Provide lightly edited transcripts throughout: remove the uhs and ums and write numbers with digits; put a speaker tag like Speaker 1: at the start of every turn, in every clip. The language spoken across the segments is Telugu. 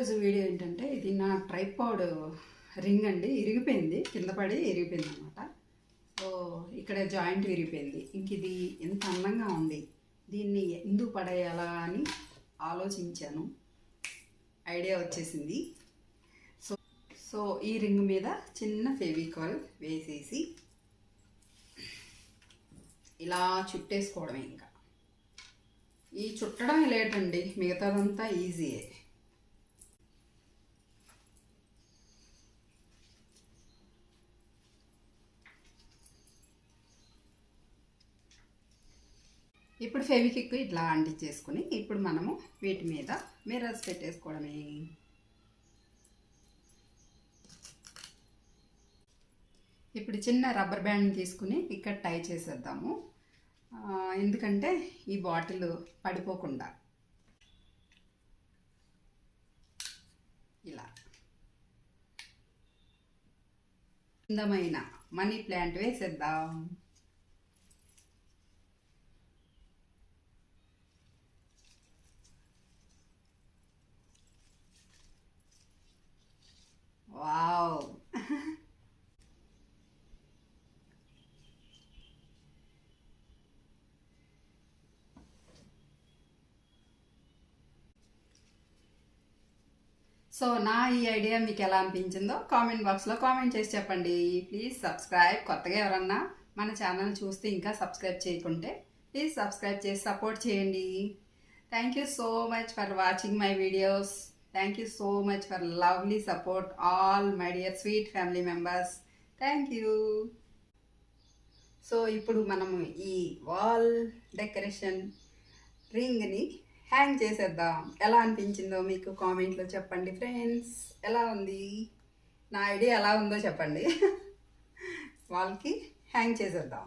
Speaker 1: ఈరోజు వీడియో ఏంటంటే, ఇది నా ట్రైపాడ్ రింగ్ అండి. ఇరిగిపోయింది, కింద పడి ఇరిగిపోయింది అనమాట. సో ఇక్కడ జాయింట్ విరిగిపోయింది. ఇంక ఇది ఎంత అందంగా ఉంది, దీన్ని ఎందుకు పడేయాలా అని ఆలోచించాను. ఐడియా వచ్చేసింది. సో సో ఈ రింగ్ మీద చిన్న ఫెవికాల్ వేసేసి ఇలా చుట్టేసుకోవడమే. ఇంకా ఈ చుట్టడం లేట్ అండి, మిగతాదంతా ఈజీయే. ఇప్పుడు ఫెవిక్విక్ ఇట్లా అంటించేసుకుని ఇప్పుడు మనము వీటి మీద మిర్రర్స్ పెట్టేసుకోవడమే. ఇప్పుడు చిన్న రబ్బర్ బ్యాండ్ తీసుకుని ఇక్కడ టై చేసేద్దాము, ఎందుకంటే ఈ బాటిల్ పడిపోకుండా. ఇలా అందమైన మనీ ప్లాంట్ వేసేద్దాం. వావ్ సో నా ఈ ఐడియా మీకు ఎలా అనిపించిందో కామెంట్ బాక్స్లో కామెంట్ చేసి చెప్పండి. Please subscribe. కొత్తగా ఎవరన్నా మన ఛానల్ చూస్తే ఇంకా సబ్స్క్రైబ్ చేయకుంటే ప్లీజ్ సబ్స్క్రైబ్ చేసి సపోర్ట్ చేయండి. Thank you so much for watching my videos. Thank you so much for lovely support all my dear sweet family members. Thank you. So ఇప్పుడు మనము ఈ వాల్ డెకరేషన్ రింగ్ని హ్యాంగ్ చేసేద్దాం. ఎలా అనిపించిందో మీకు కామెంట్లో చెప్పండి ఫ్రెండ్స్. ఎలా ఉంది, నా ఐడియా ఎలా ఉందో చెప్పండి. వాల్కి హ్యాంగ్ చేసేద్దాం.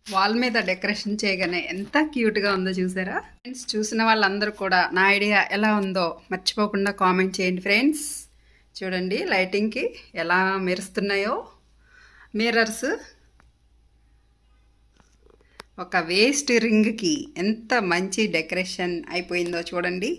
Speaker 1: వాల్ మీద డెకరేషన్ చేయగానే ఎంత క్యూట్గా ఉందో చూసారా ఫ్రెండ్స్. చూసిన వాళ్ళందరూ కూడా నా ఐడియా ఎలా ఉందో మర్చిపోకుండా కామెంట్ చేయండి ఫ్రెండ్స్. చూడండి లైటింగ్కి ఎలా మెరుస్తున్నాయో మిర్రర్స్. ఒక వేస్ట్ రింగ్కి ఎంత మంచి డెకరేషన్ అయిపోయిందో చూడండి.